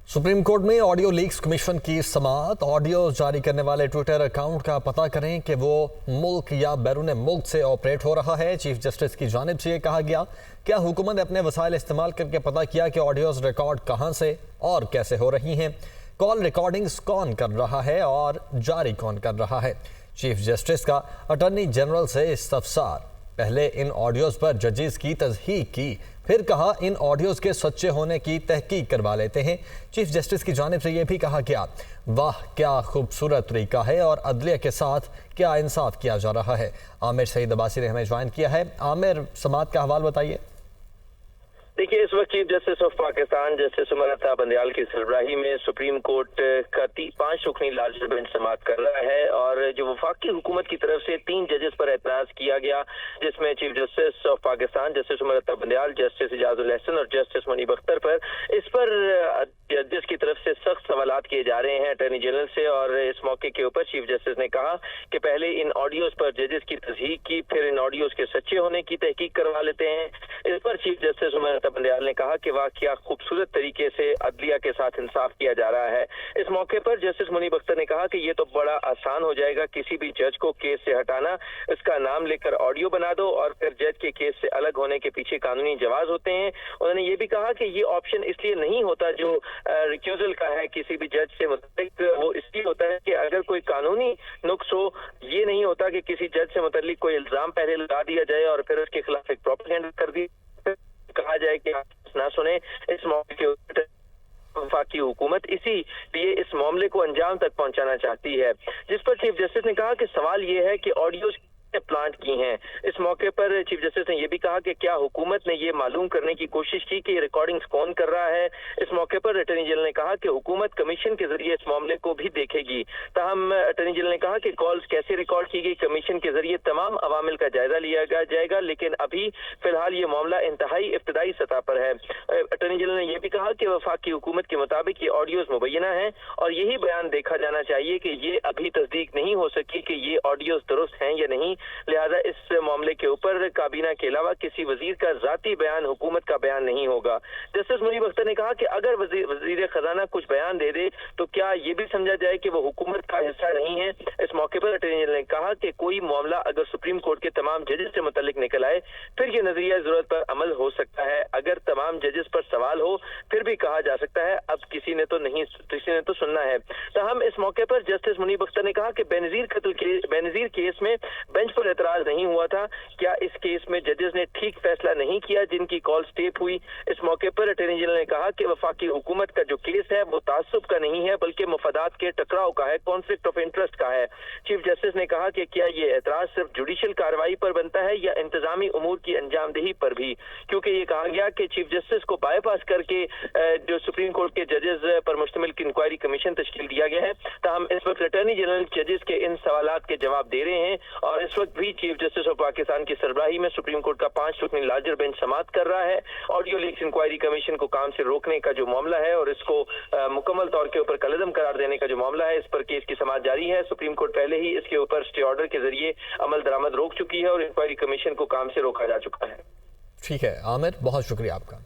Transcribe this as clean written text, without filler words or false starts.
Supreme court में audio leaks commission की समाअत। Audio जारी करने वाले ट्विटर अकाउंट का पता करें कि वो मुल्क या बैरून मुल्क से ऑपरेट हो रहा है। चीफ जस्टिस की जानिब से ये कहा गया, क्या हुकूमत ने अपने वसाइल इस्तेमाल करके पता किया कि ऑडियोज रिकॉर्ड कहाँ से और कैसे हो रही हैं, कॉल रिकॉर्डिंग्स कौन कर रहा है और जारी कौन कर रहा है। चीफ जस्टिस का अटॉर्नी जनरल से इस्तफसार। पहले इन ऑडियोज पर जजेस की तस्दीक की, फिर कहा इन ऑडियोज के सच्चे होने की तहकीक करवा लेते हैं। चीफ जस्टिस की जानिब से यह भी कहा गया, वाह क्या खूबसूरत तरीका है और अदलिया के साथ क्या इंसाफ किया जा रहा है। आमिर सईद अब्बासी ने हमें ज्वाइन किया है। आमिर, समाअत का हवाल बताइए। देखिए, इस वक्त chief justice of Pakistan justice Umar Ata Bandial की सरबराही में सुप्रीम कोर्ट का 5 रुकनी लार्जर बेंच समाअत कर रहा है और जो वफाकी हुकूमत की तरफ से 3 जजेस पर एतराज किया गया, जिसमें chief justice of Pakistan justice Umar Ata Bandial, justice Ijajul Ehsan और जस्टिस मुनीब अख्तर पर, इस पर जजेस की तरफ से सख्त सवालात किए जा रहे हैं अटॉर्नी जनरल से। और इस मौके के ऊपर चीफ जस्टिस ने कहा कि पहले इन ऑडियोज पर जजेस की तस्दीक की, फिर इन ऑडियोज के सच्चे होने की तहकीक करवा लेते हैं। इस पर चीफ जस्टिस उमर अता बंदयाल ने कहा कि वाह क्या खूबसूरत तरीके से अदलिया के साथ इंसाफ किया जा रहा है। इस मौके पर जस्टिस मुनीब अख्तर ने कहा कि ये तो बड़ा आसान हो जाएगा, किसी भी जज को केस से हटाना, इसका नाम लेकर ऑडियो बना दो और फिर जज के केस से अलग होने के पीछे कानूनी जवाज होते हैं। उन्होंने ये भी कहा कि ये ऑप्शन इसलिए नहीं होता जो रिक्यूजल का है किसी भी जज से मुतल्लिक, वो इसलिए होता है कि अगर कोई कानूनी नुक्स हो, ये नहीं होता कि किसी जज से मुतल्लिक कोई इल्जाम पहले लगा दिया जाए और फिर उसके खिलाफ एक प्रोपेगेंडा कर दी, कहा जाए कि आप ना सुने। इस मौके के ऊपर वफाकी हुकूमत इसीलिए इस मामले को अंजाम तक पहुंचाना चाहती है, जिस पर चीफ जस्टिस ने कहा कि सवाल ये है कि ऑडियोज प्लांट की हैं। इस मौके पर चीफ जस्टिस ने यह भी कहा कि क्या हुकूमत ने यह मालूम करने की कोशिश की कि रिकॉर्डिंग्स कौन कर रहा है। इस मौके पर अटॉर्नी जनरल ने कहा कि हुकूमत कमीशन के जरिए इस मामले को भी देखेगी। ताहम अटॉर्नी जनरल ने कहा कि कॉल्स कैसे रिकॉर्ड की गई, कमीशन के जरिए तमाम अवामिल का जायजा लिया जाएगा, लेकिन अभी फिलहाल ये मामला इंतहाई इब्तदाई सतह पर है। अटॉर्नी जनरल ने यह भी कहा कि वफाकी हुकूमत के मुताबिक ये ऑडियोज मुबैना है और यही बयान देखा जाना चाहिए कि ये अभी तस्दीक नहीं हो सकी कि ये ऑडियोज दुरुस्त हैं या नहीं, लिहाजा इस मामले के ऊपर काबीना के अलावा किसी वजीर का जाती बयान हुकूमत का बयान नहीं होगा। जस्टिस मुनीब अख्तर ने कहा कि अगर वजीर खजाना कुछ बयान दे दे तो क्या ये भी समझा जाए कि वो हुकूमत का हिस्सा नहीं है। इस मौके पर अटॉर्नी जनरल ने कहा कि कोई मामला अगर सुप्रीम कोर्ट के तमाम जजेस से मुतल्लिक निकल आए फिर ये नजरिया जरूरत पर अमल हो सकता है। अगर तमाम जजेस पर सवाल हो फिर भी कहा जा सकता है अब किसी ने तो सुनना है। ताहम इस मौके पर जस्टिस मुनीब अख्तर ने कहा कि बेनजीर केस में बेंच पर एतराज नहीं हुआ था, क्या इस केस में जजेस ने ठीक फैसला नहीं किया जिनकी कॉल टेप हुई। इस मौके पर अटॉर्नी जनरल ने कहा कि वफाकी हुकूमत का जो केस है वो तासुब का नहीं है बल्कि मफादात के टकराव का है, कॉन्फ्लिक्ट ऑफ इंटरेस्ट का है। चीफ जस्टिस ने कहा कि क्या ये एतराज सिर्फ जुडिशियल कार्रवाई पर बनता है या इंतजामी उमूर की अंजामदेही पर भी, क्योंकि ये कहा गया कि चीफ जस्टिस को बाईपास करके जो सुप्रीम कोर्ट के जजेस पर मुश्तमिल इंक्वायरी कमीशन तश्कील दिया गया है। ताहम इस वक्त अटॉर्नी जनरल जजेस के इन सवालात के जवाब दे रहे हैं और इस वक्त भी चीफ जस्टिस ऑफ पाकिस्तान की सरबराही में सुप्रीम कोर्ट का 5 रुकनी लार्जर बेंच समाअत कर रहा है। ऑडियो लीक्स इंक्वायरी कमीशन को काम से रोकने का जो मामला है और इसको मुकम्मल तौर के ऊपर कलअदम करार देने का जो मामला है, इस पर केस की समाअत जारी है। सुप्रीम कोर्ट पहले ही इसके ऊपर स्टे ऑर्डर के जरिए अमल दरामद रोक चुकी है और इंक्वायरी कमीशन को काम से रोका जा चुका है। ठीक है आमिर, बहुत शुक्रिया आपका।